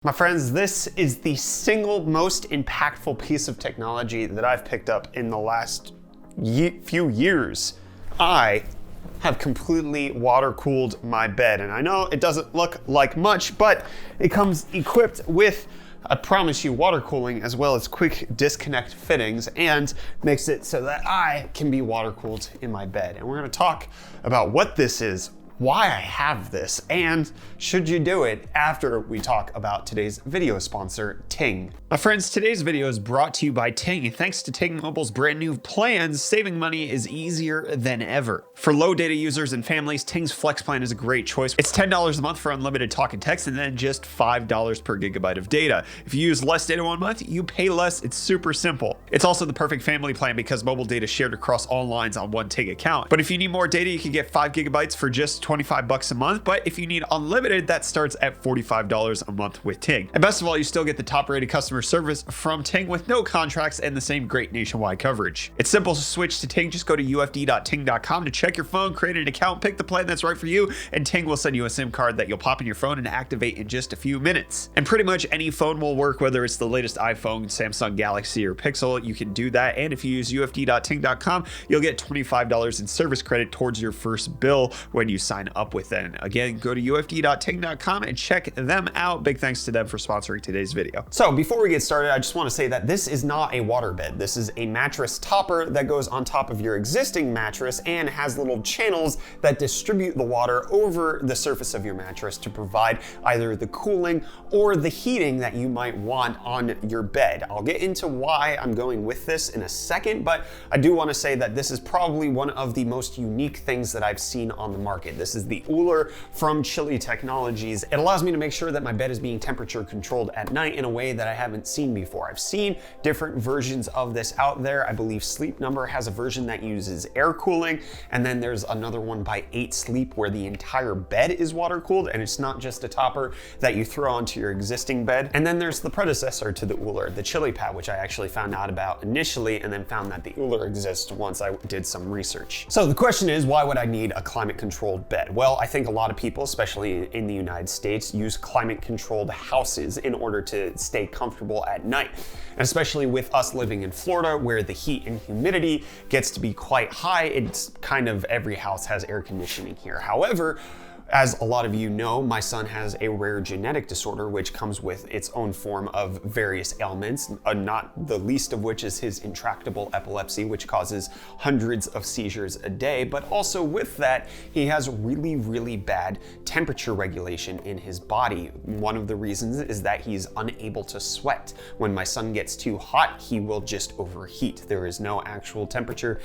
My friends, this is the single most impactful piece of technology that I've picked up in the last few years. I have completely water-cooled my bed, and I know it doesn't look like much, but it comes equipped with, I promise you, water cooling as well as quick disconnect fittings, and makes it so that I can be water-cooled in my bed. And we're gonna talk about what this is, why I have this, and should you do it, after we talk about today's video sponsor, Ting. My friends, today's video is brought to you by Ting. Thanks to Ting Mobile's brand new plans, saving money is easier than ever. For low data users and families, Ting's Flex plan is a great choice. It's $10 a month for unlimited talk and text, and then just $5 per gigabyte of data. If you use less data 1 month, you pay less. It's super simple. It's also the perfect family plan because mobile data is shared across all lines on one Ting account. But if you need more data, you can get 5 gigabytes for just $25 a month. But if you need unlimited, that starts at $45 a month with Ting. And best of all, you still get the top-rated customer service from Ting with no contracts and the same great nationwide coverage. It's simple to switch to Ting. Just go to ufd.ting.com to check your phone, create an account, pick the plan that's right for you, and Ting will send you a SIM card that you'll pop in your phone and activate in just a few minutes. And pretty much any phone will work, whether it's the latest iPhone, Samsung Galaxy, or Pixel, you can do that. And if you use ufd.ting.com, you'll get $25 in service credit towards your first bill when you sign up with them. Again, go to ufd.ting.com and check them out. Big thanks to them for sponsoring today's video. So before we get started, I just want to say that this is not a water bed. This is a mattress topper that goes on top of your existing mattress and has little channels that distribute the water over the surface of your mattress to provide either the cooling or the heating that you might want on your bed. I'll get into why I'm going with this in a second, but I do want to say that this is probably one of the most unique things that I've seen on the market. This is the Ooler from Chili Technologies. It allows me to make sure that my bed is being temperature controlled at night in a way that I haven't seen before. I've seen different versions of this out there. I believe Sleep Number has a version that uses air cooling, and then there's another one by 8 Sleep where the entire bed is water cooled and it's not just a topper that you throw onto your existing bed. And then there's the predecessor to the Ooler, the Chili Pad, which I actually found out about initially and then found that the Ooler exists once I did some research. So the question is, why would I need a climate controlled bed? Well, I think a lot of people, especially in the United States, use climate controlled houses in order to stay comfortable at night. And especially with us living in Florida, where the heat and humidity gets to be quite high, it's kind of every house has air conditioning here. However, as a lot of you know, my son has a rare genetic disorder which comes with its own form of various ailments, not the least of which is his intractable epilepsy, which causes hundreds of seizures a day. But also with that, he has really, really bad temperature regulation in his body. One of the reasons is that he's unable to sweat. When my son gets too hot, he will just overheat. There is no actual temperature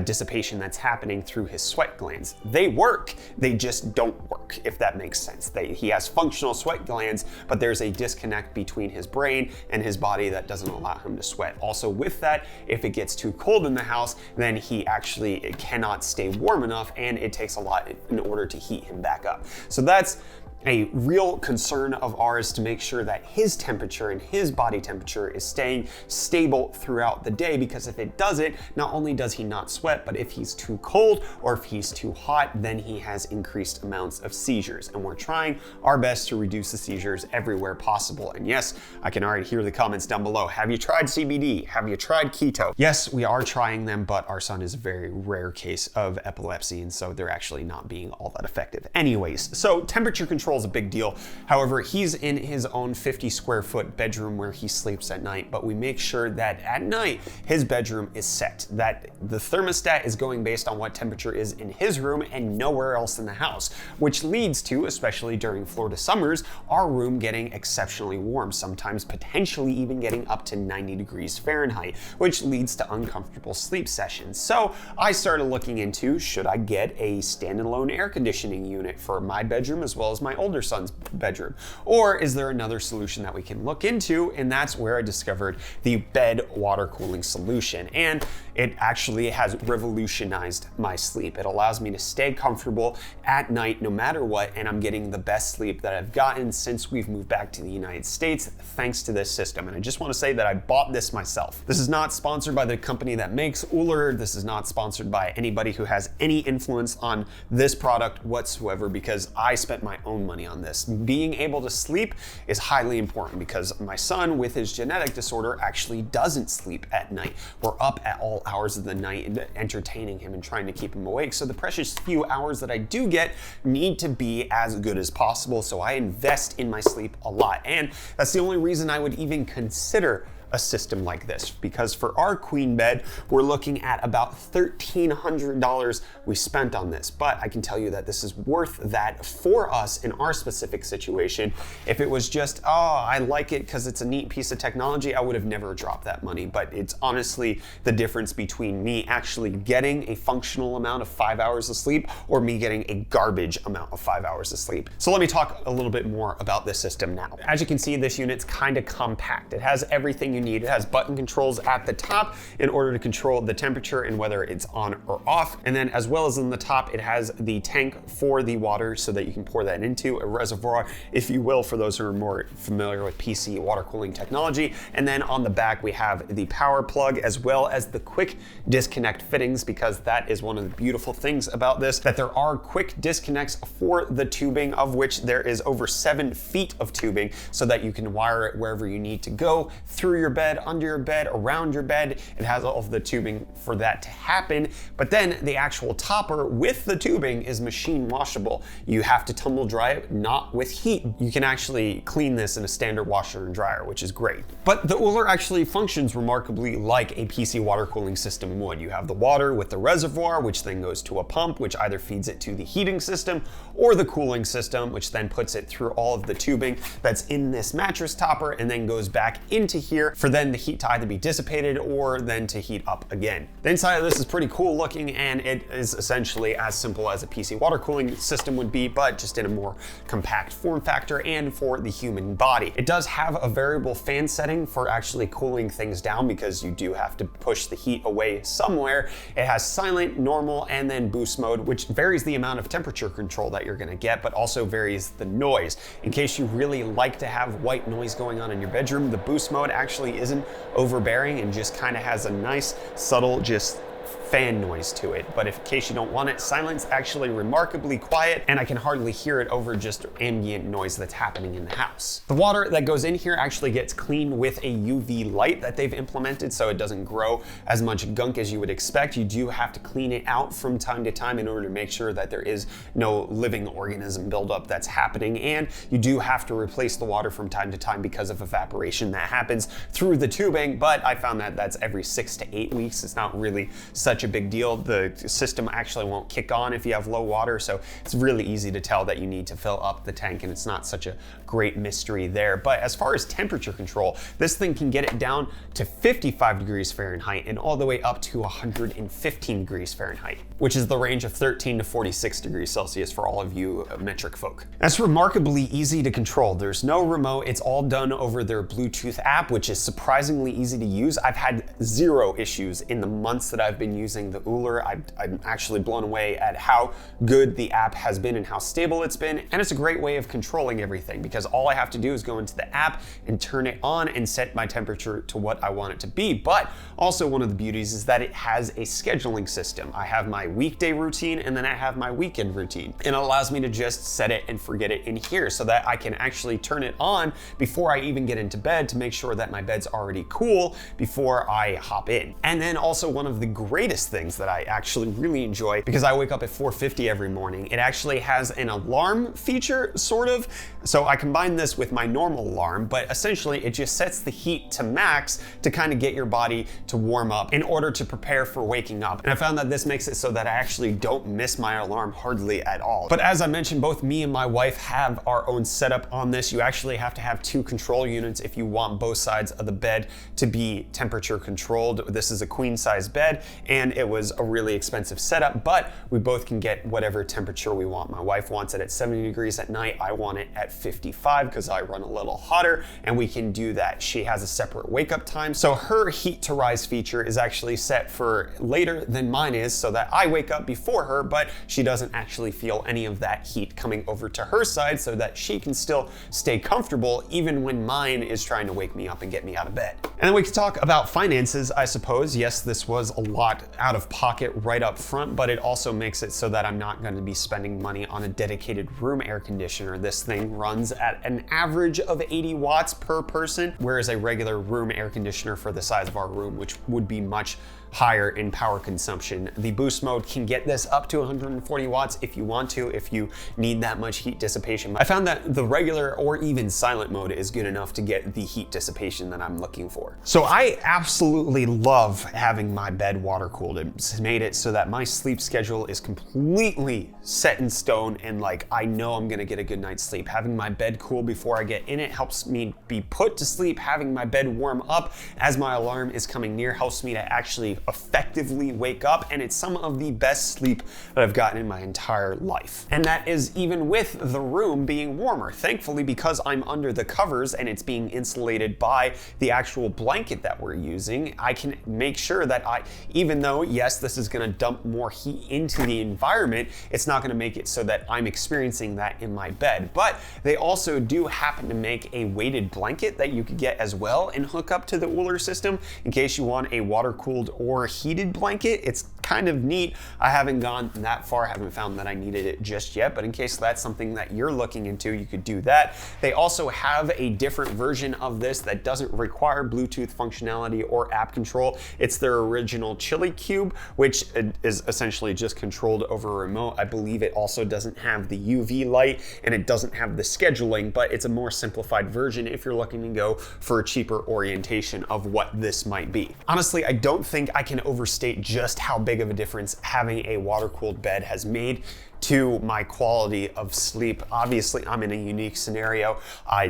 dissipation that's happening through his sweat glands. They work, they just don't work, if that makes sense. He has functional sweat glands, but there's a disconnect between his brain and his body that doesn't allow him to sweat. Also with that, if it gets too cold in the house, then he actually cannot stay warm enough, and it takes a lot in order to heat him back up. So that's a real concern of ours, to make sure that his temperature and his body temperature is staying stable throughout the day, because if it doesn't, not only does he not sweat, but if he's too cold or if he's too hot, then he has increased amounts of seizures. And we're trying our best to reduce the seizures everywhere possible. And yes, I can already hear the comments down below. Have you tried CBD? Have you tried keto? Yes, we are trying them, but our son is a very rare case of epilepsy, and so they're actually not being all that effective. Anyways, so temperature control is a big deal. However, he's in his own 50 square foot bedroom where he sleeps at night, but we make sure that at night his bedroom is set, that the thermostat is going based on what temperature is in his room and nowhere else in the house, which leads to, especially during Florida summers, our room getting exceptionally warm, sometimes potentially even getting up to 90 degrees Fahrenheit, which leads to uncomfortable sleep sessions. So I started looking into, should I get a standalone air conditioning unit for my bedroom as well as my older son's bedroom? Or is there another solution that we can look into? And that's where I discovered the bed water cooling solution. And it actually has revolutionized my sleep. It allows me to stay comfortable at night no matter what, and I'm getting the best sleep that I've gotten since we've moved back to the United States thanks to this system. And I just want to say that I bought this myself. This is not sponsored by the company that makes Ooler. This is not sponsored by anybody who has any influence on this product whatsoever, because I spent my own money on this. Being able to sleep is highly important because my son, with his genetic disorder, actually doesn't sleep at night. We're up at all hours of the night and entertaining him and trying to keep him awake. So the precious few hours that I do get need to be as good as possible. So I invest in my sleep a lot. And that's the only reason I would even consider a system like this, because for our queen bed, we're looking at about $1,300 we spent on this. But I can tell you that this is worth that for us in our specific situation. If it was just, oh, I like it because it's a neat piece of technology, I would have never dropped that money. But it's honestly the difference between me actually getting a functional amount of 5 hours of sleep or me getting a garbage amount of 5 hours of sleep. So let me talk a little bit more about this system now. As you can see, this unit's kind of compact. It has everything you need. It has button controls at the top in order to control the temperature and whether it's on or off. And then as well as in the top, it has the tank for the water so that you can pour that into a reservoir, if you will, for those who are more familiar with PC water cooling technology. And then on the back, we have the power plug as well as the quick disconnect fittings, because that is one of the beautiful things about this, that there are quick disconnects for the tubing, of which there is over 7 feet of tubing so that you can wire it wherever you need to go, through your bed, under your bed, around your bed. It has all of the tubing for that to happen. But then the actual topper with the tubing is machine washable. You have to tumble dry it, not with heat. You can actually clean this in a standard washer and dryer, which is great. But the Ooler actually functions remarkably like a PC water cooling system would. You have the water with the reservoir, which then goes to a pump, which either feeds it to the heating system or the cooling system, which then puts it through all of the tubing that's in this mattress topper and then goes back into here for then the heat to either be dissipated or then to heat up again. The inside of this is pretty cool looking, and it is essentially as simple as a PC water cooling system would be, but just in a more compact form factor and for the human body. It does have a variable fan setting for actually cooling things down because you do have to push the heat away somewhere. It has silent, normal, and then boost mode, which varies the amount of temperature control that you're gonna get, but also varies the noise. In case you really like to have white noise going on in your bedroom, the boost mode actually isn't overbearing and just kind of has a nice, subtle, just fan noise to it. But if in case you don't want it, silence actually remarkably quiet, and I can hardly hear it over just ambient noise that's happening in the house. The water that goes in here actually gets cleaned with a UV light that they've implemented, so it doesn't grow as much gunk as you would expect. You do have to clean it out from time to time in order to make sure that there is no living organism buildup that's happening, and you do have to replace the water from time to time because of evaporation that happens through the tubing, but I found that that's every 6 to 8 weeks. It's not really such a big deal. The system actually won't kick on if you have low water, so it's really easy to tell that you need to fill up the tank, and it's not such a great mystery there. But as far as temperature control, this thing can get it down to 55 degrees Fahrenheit and all the way up to 115 degrees Fahrenheit, which is the range of 13 to 46 degrees Celsius for all of you metric folk. That's remarkably easy to control. There's no remote. It's all done over their Bluetooth app, which is surprisingly easy to use. I've had 0 issues in the months that I've been using the Euler. I'm actually blown away at how good the app has been and how stable it's been. And it's a great way of controlling everything because all I have to do is go into the app and turn it on and set my temperature to what I want it to be. But also one of the beauties is that it has a scheduling system. I have my weekday routine and then I have my weekend routine. And it allows me to just set it and forget it in here so that I can actually turn it on before I even get into bed to make sure that my bed's already cool before I hop in. And then also one of the greatest things that I actually really enjoy, because I wake up at 4:50 every morning, it actually has an alarm feature, sort of. So I combine this with my normal alarm, but essentially it just sets the heat to max to kind of get your body to warm up in order to prepare for waking up. And I found that this makes it so that I actually don't miss my alarm hardly at all. But as I mentioned, both me and my wife have our own setup on this. You actually have to have 2 control units if you want both sides of the bed to be temperature controlled. This is a queen size bed, and it was a really expensive setup, but we both can get whatever temperature we want. My wife wants it at 70 degrees at night. I want it at 55 because I run a little hotter, and we can do that. She has a separate wake up time. So her heat to rise feature is actually set for later than mine is so that I wake up before her, but she doesn't actually feel any of that heat coming over to her side so that she can still stay comfortable even when mine is trying to wake me up and get me out of bed. And then we can talk about finances, I suppose. Yes, this was a lot out of pocket right up front, but it also makes it so that I'm not going to be spending money on a dedicated room air conditioner. This thing runs at an average of 80 watts per person, whereas a regular room air conditioner for the size of our room, which would be much higher in power consumption. The boost mode can get this up to 140 watts if you want to, if you need that much heat dissipation. I found that the regular or even silent mode is good enough to get the heat dissipation that I'm looking for. So I absolutely love having my bed water cooled. It's made it so that my sleep schedule is completely set in stone, and like I know I'm gonna get a good night's sleep. Having my bed cool before I get in it helps me be put to sleep. Having my bed warm up as my alarm is coming near helps me to actually effectively wake up, and it's some of the best sleep that I've gotten in my entire life. And that is even with the room being warmer. Thankfully, because I'm under the covers and it's being insulated by the actual blanket that we're using, I can make sure that even though, yes, this is gonna dump more heat into the environment, it's not gonna make it so that I'm experiencing that in my bed. But they also do happen to make a weighted blanket that you could get as well and hook up to the Ooler system in case you want a water-cooled or heated blanket. It's kind of neat. I haven't gone that far, haven't found that I needed it just yet, but in case that's something that you're looking into, you could do that. They also have a different version of this that doesn't require Bluetooth functionality or app control. It's their original Chili Cube, which is essentially just controlled over a remote. I believe it also doesn't have the UV light and it doesn't have the scheduling, but it's a more simplified version if you're looking to go for a cheaper orientation of what this might be. Honestly, I don't think I can overstate just how big of a difference having a water-cooled bed has made to my quality of sleep. Obviously, I'm in a unique scenario.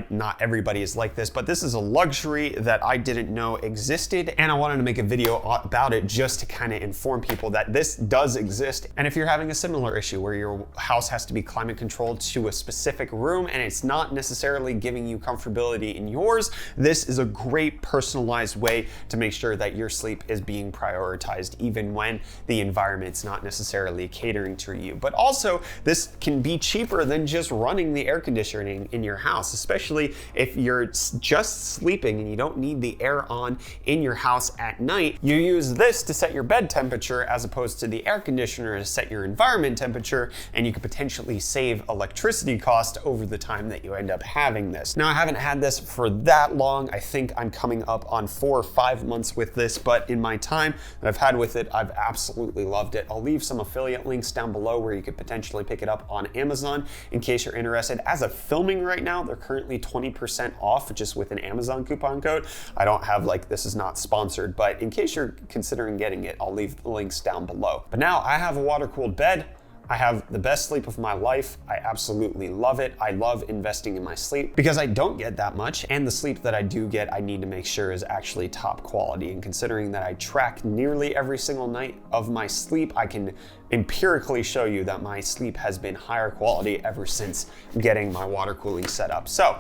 Not everybody is like this, but this is a luxury that I didn't know existed, and I wanted to make a video about it just to kind of inform people that this does exist. And if you're having a similar issue where your house has to be climate controlled to a specific room and it's not necessarily giving you comfortability in yours, this is a great personalized way to make sure that your sleep is being prioritized even when the environment's not necessarily catering to you. But also, this can be cheaper than just running the air conditioning in your house, especially if you're just sleeping and you don't need the air on in your house at night. You use this to set your bed temperature as opposed to the air conditioner to set your environment temperature, and you could potentially save electricity cost over the time that you end up having this. Now, I haven't had this for that long. I think I'm coming up on 4 or 5 months with this, but in my time that I've had with it, I've absolutely loved it. I'll leave some affiliate links down below where you could potentially pick it up on Amazon in case you're interested. As of filming right now, they're currently 20% off just with an Amazon coupon code. I don't have, like, this is not sponsored, but in case you're considering getting it, I'll leave the links down below. But now I have a water-cooled bed. I have the best sleep of my life. I absolutely love it. I love investing in my sleep because I don't get that much, and the sleep that I do get, I need to make sure is actually top quality. And considering that I track nearly every single night of my sleep, I can empirically show you that my sleep has been higher quality ever since getting my water cooling set up. So,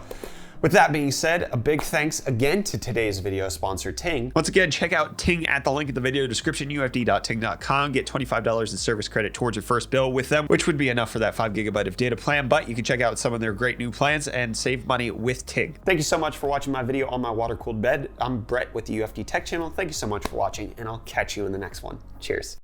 with that being said, a big thanks again to today's video sponsor, Ting. Once again, check out Ting at the link in the video description, ufd.ting.com. Get $25 in service credit towards your first bill with them, which would be enough for that 5 GB of data plan, but you can check out some of their great new plans and save money with Ting. Thank you so much for watching my video on my water-cooled bed. I'm Brett with the UFD Tech channel. Thank you so much for watching, and I'll catch you in the next one. Cheers.